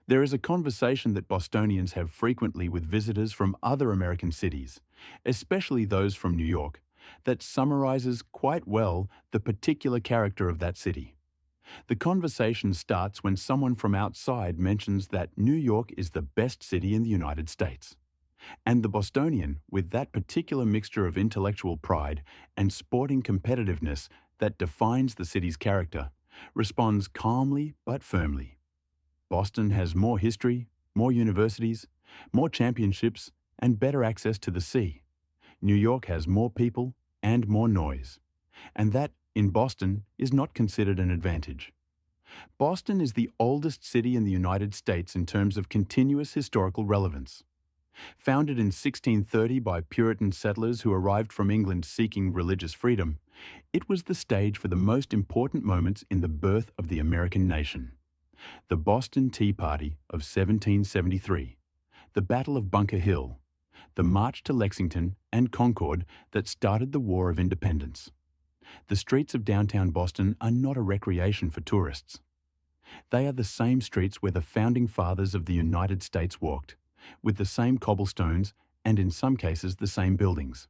There is a conversation that Bostonians have frequently with visitors from other American cities, especially those from New York, that summarizes quite well the particular character of that city. The conversation starts when someone from outside mentions that New York is the best city in the United States. And the Bostonian, with that particular mixture of intellectual pride and sporting competitiveness that defines the city's character, responds calmly but firmly. Boston has more history, more universities, more championships, and better access to the sea. New York has more people and more noise. And that, in Boston, is not considered an advantage. Boston is the oldest city in the United States in terms of continuous historical relevance. Founded in 1630 by Puritan settlers who arrived from England seeking religious freedom, it was the stage for the most important moments in the birth of the American nation. The Boston Tea Party of 1773, the Battle of Bunker Hill, the March to Lexington and Concord that started the War of Independence. The streets of downtown Boston are not a recreation for tourists. They are the same streets where the founding fathers of the United States walked, with the same cobblestones and in some cases the same buildings.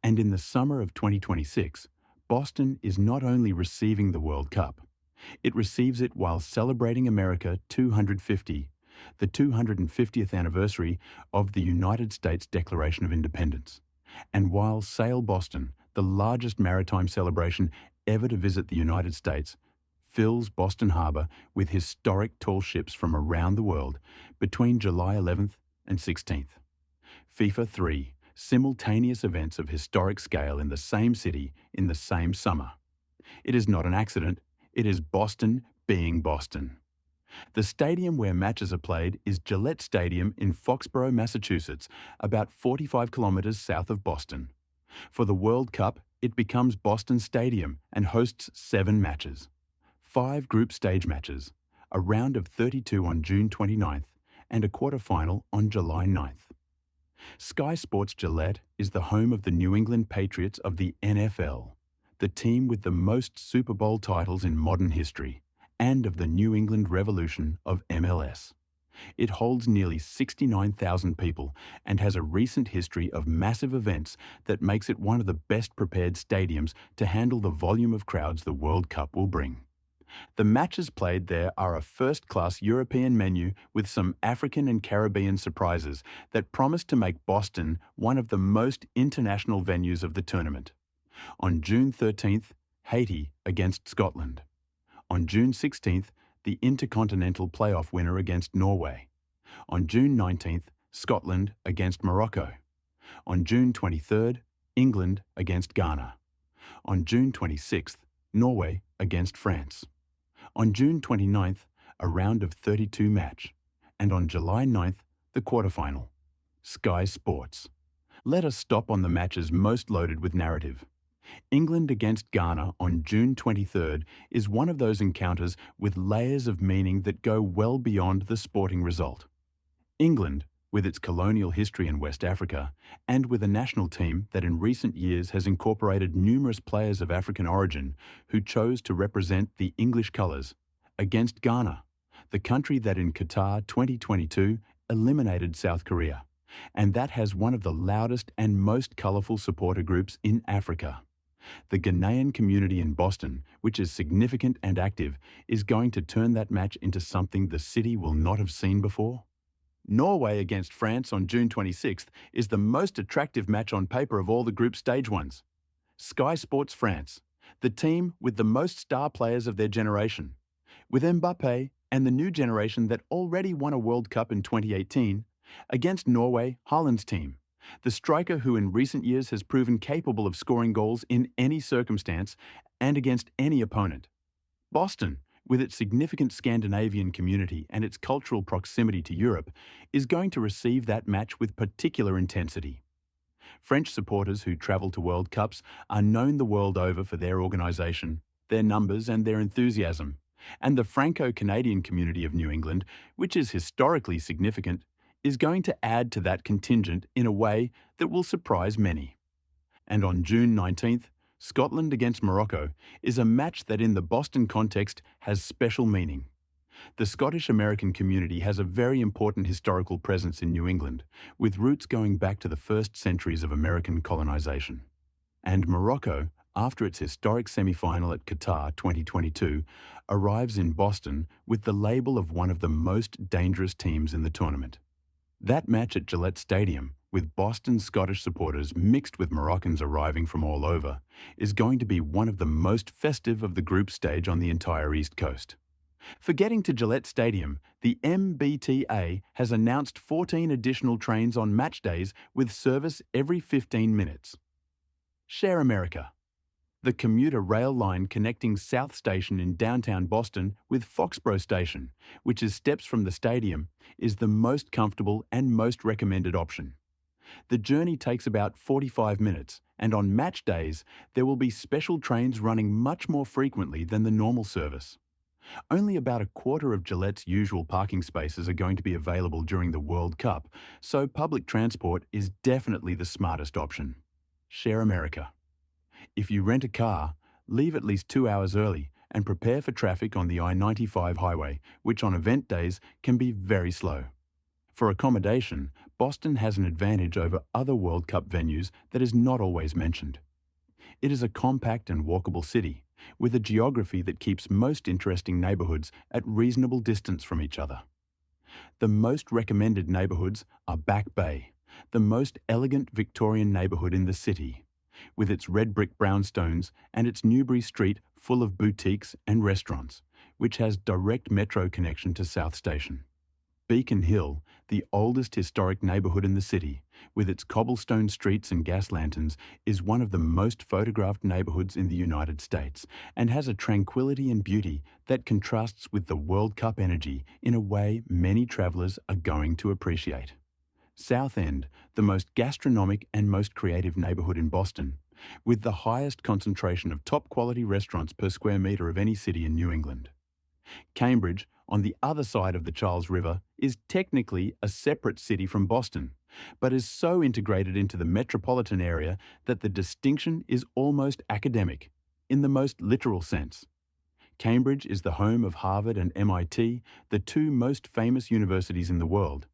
And in the summer of 2026, Boston is not only receiving the World Cup, it receives it while celebrating America 250, the 250th anniversary of the United States Declaration of Independence, and while Sail Boston, the largest maritime celebration ever to visit the United States, fills Boston Harbor with historic tall ships from around the world between July 11th and 16th. FIFA 3, simultaneous events of historic scale in the same city in the same summer. It is not an accident, it is Boston being Boston. The stadium where matches are played is Gillette Stadium in Foxborough, Massachusetts, about 45 kilometers south of Boston. For the World Cup, it becomes Boston Stadium and hosts 7 matches. 5 group stage matches, a round of 32 on June 29th, and a quarterfinal on July 9th. Sky Sports Gillette is the home of the New England Patriots of the NFL, the team with the most Super Bowl titles in modern history, and of the New England Revolution of MLS. It holds nearly 69,000 people and has a recent history of massive events that makes it one of the best prepared stadiums to handle the volume of crowds the World Cup will bring. The matches played there are a first-class European menu with some African and Caribbean surprises that promise to make Boston one of the most international venues of the tournament. On June 13th, Haiti against Scotland. On June 16th, the Intercontinental Playoff winner against Norway. On June 19th, Scotland against Morocco. On June 23rd, England against Ghana. On June 26th, Norway against France. On June 29th, a round of 32 match. And on July 9th, the quarterfinal. Sky Sports. Let us stop on the matches most loaded with narrative. England against Ghana on June 23rd is one of those encounters with layers of meaning that go well beyond the sporting result. England, with its colonial history in West Africa, and with a national team that in recent years has incorporated numerous players of African origin who chose to represent the English colours, against Ghana, the country that in Qatar 2022 eliminated South Korea, and that has one of the loudest and most colourful supporter groups in Africa. The Ghanaian community in Boston, which is significant and active, is going to turn that match into something the city will not have seen before. Norway against France on June 26th is the most attractive match on paper of all the group stage ones. Sky Sports France, the team with the most star players of their generation. With Mbappé and the new generation that already won a World Cup in 2018, against Norway, Haaland's team, the striker who in recent years has proven capable of scoring goals in any circumstance and against any opponent. Boston, with its significant Scandinavian community and its cultural proximity to Europe, is going to receive that match with particular intensity. French supporters who travel to World Cups are known the world over for their organisation, their numbers and their enthusiasm, and the Franco-Canadian community of New England, which is historically significant, is going to add to that contingent in a way that will surprise many. And on June 19th, Scotland against Morocco is a match that in the Boston context has special meaning. The Scottish-American community has a very important historical presence in New England, with roots going back to the first centuries of American colonization. And Morocco, after its historic semi-final at Qatar 2022, arrives in Boston with the label of one of the most dangerous teams in the tournament. That match at Gillette Stadium, with Boston's Scottish supporters mixed with Moroccans arriving from all over, is going to be one of the most festive of the group stage on the entire East Coast. For getting to Gillette Stadium, the MBTA has announced 14 additional trains on match days with service every 15 minutes. Share America. The commuter rail line connecting South Station in downtown Boston with Foxborough Station, which is steps from the stadium, is the most comfortable and most recommended option. The journey takes about 45 minutes, and on match days, there will be special trains running much more frequently than the normal service. Only about a quarter of Gillette's usual parking spaces are going to be available during the World Cup, so public transport is definitely the smartest option. Share America. If you rent a car, leave at least 2 hours early and prepare for traffic on the I-95 highway, which on event days can be very slow. For accommodation, Boston has an advantage over other World Cup venues that is not always mentioned. It is a compact and walkable city, with a geography that keeps most interesting neighbourhoods at reasonable distance from each other. The most recommended neighbourhoods are Back Bay, the most elegant Victorian neighbourhood in the city, with its red brick brownstones and its Newbury Street full of boutiques and restaurants, which has direct metro connection to South Station. Beacon Hill, the oldest historic neighbourhood in the city, with its cobblestone streets and gas lanterns, is one of the most photographed neighbourhoods in the United States and has a tranquility and beauty that contrasts with the World Cup energy in a way many travellers are going to appreciate. South End, the most gastronomic and most creative neighbourhood in Boston, with the highest concentration of top-quality restaurants per square metre of any city in New England. Cambridge, on the other side of the Charles River, is technically a separate city from Boston, but is so integrated into the metropolitan area that the distinction is almost academic, in the most literal sense. Cambridge is the home of Harvard and MIT, the two most famous universities in the world,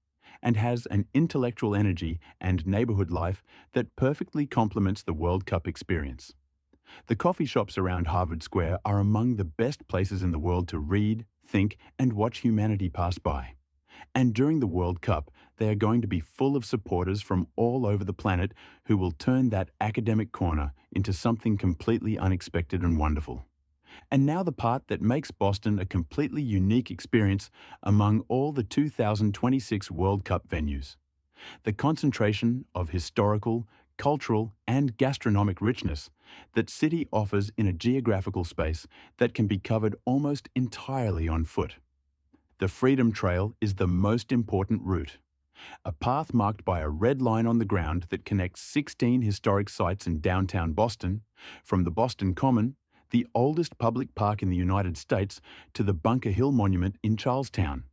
and has an intellectual energy and neighbourhood life that perfectly complements the World Cup experience. The coffee shops around Harvard Square are among the best places in the world to read, think, and watch humanity pass by. And during the World Cup, they are going to be full of supporters from all over the planet who will turn that academic corner into something completely unexpected and wonderful. And now the part that makes Boston a completely unique experience among all the 2026 World Cup venues. The concentration of historical, cultural, and gastronomic richness that city offers in a geographical space that can be covered almost entirely on foot. The Freedom Trail is the most important route, a path marked by a red line on the ground that connects 16 historic sites in downtown Boston, from the Boston Common, the oldest public park in the United States, to the Bunker Hill Monument in Charlestown,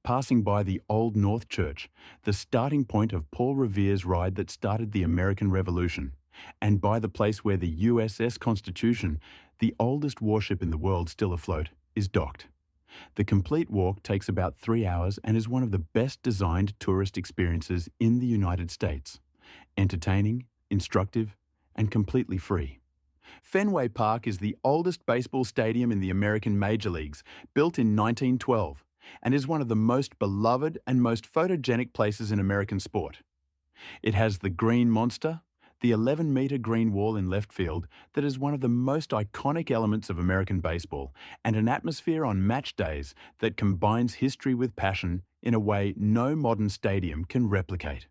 passing by the Old North Church, the starting point of Paul Revere's ride that started the American Revolution, and by the place where the USS Constitution, the oldest warship in the world still afloat, is docked. The complete walk takes about 3 hours and is one of the best designed tourist experiences in the United States. Entertaining, instructive, and completely free. Fenway Park is the oldest baseball stadium in the American major leagues, built in 1912, and is one of the most beloved and most photogenic places in American sport. It has the Green Monster, the 11-metre green wall in left field that is one of the most iconic elements of American baseball, and an atmosphere on match days that combines history with passion in a way no modern stadium can replicate.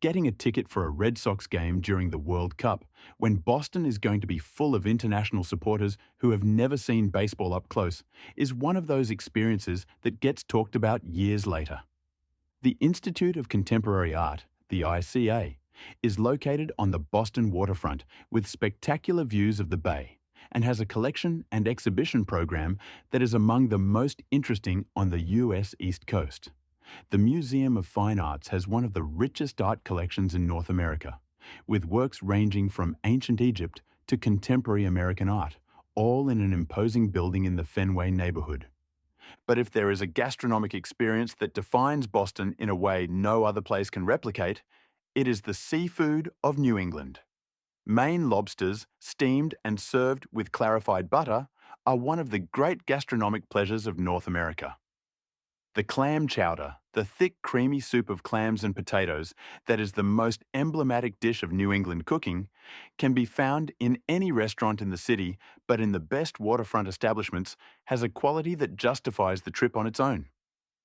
Getting a ticket for a Red Sox game during the World Cup, when Boston is going to be full of international supporters who have never seen baseball up close, is one of those experiences that gets talked about years later. The Institute of Contemporary Art, the ICA, is located on the Boston waterfront with spectacular views of the bay, and has a collection and exhibition program that is among the most interesting on the US East Coast. The Museum of Fine Arts has one of the richest art collections in North America, with works ranging from ancient Egypt to contemporary American art, all in an imposing building in the Fenway neighborhood. But if there is a gastronomic experience that defines Boston in a way no other place can replicate, it is the seafood of New England. Maine lobsters, steamed and served with clarified butter, are one of the great gastronomic pleasures of North America. The clam chowder, the thick, creamy soup of clams and potatoes that is the most emblematic dish of New England cooking, can be found in any restaurant in the city, but in the best waterfront establishments has a quality that justifies the trip on its own.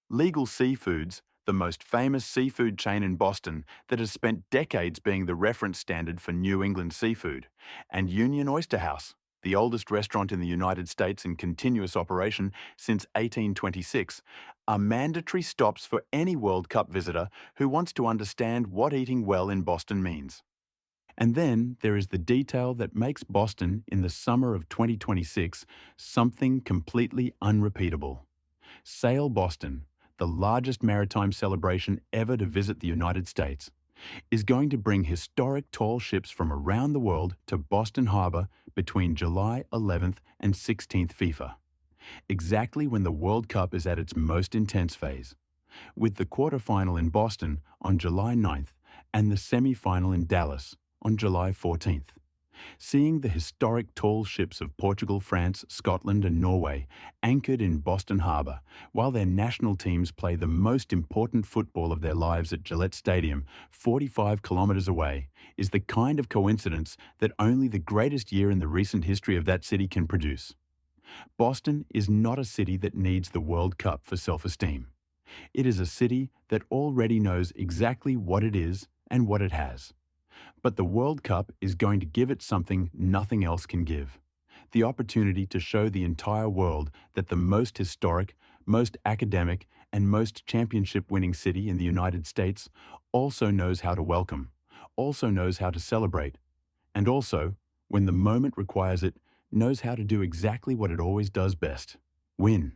Legal Seafoods, the most famous seafood chain in Boston that has spent decades being the reference standard for New England seafood, and Union Oyster House, the oldest restaurant in the United States in continuous operation since 1826, are mandatory stops for any World Cup visitor who wants to understand what eating well in Boston means. And then there is the detail that makes Boston in the summer of 2026 something completely unrepeatable. Sail Boston, the largest maritime celebration ever to visit the United States, is going to bring historic tall ships from around the world to Boston Harbor between July 11th and 16th FIFA, exactly when the World Cup is at its most intense phase, with the quarterfinal in Boston on July 9th and the semi-final in Dallas on July 14th. Seeing the historic tall ships of Portugal, France, Scotland and Norway anchored in Boston Harbor while their national teams play the most important football of their lives at Gillette Stadium 45 kilometers away is the kind of coincidence that only the greatest year in the recent history of that city can produce. Boston is not a city that needs the World Cup for self-esteem. It is a city that already knows exactly what it is and what it has. But the World Cup is going to give it something nothing else can give: the opportunity to show the entire world that the most historic, most academic, and most championship-winning city in the United States also knows how to welcome, also knows how to celebrate, and also, when the moment requires it, knows how to do exactly what it always does best: win.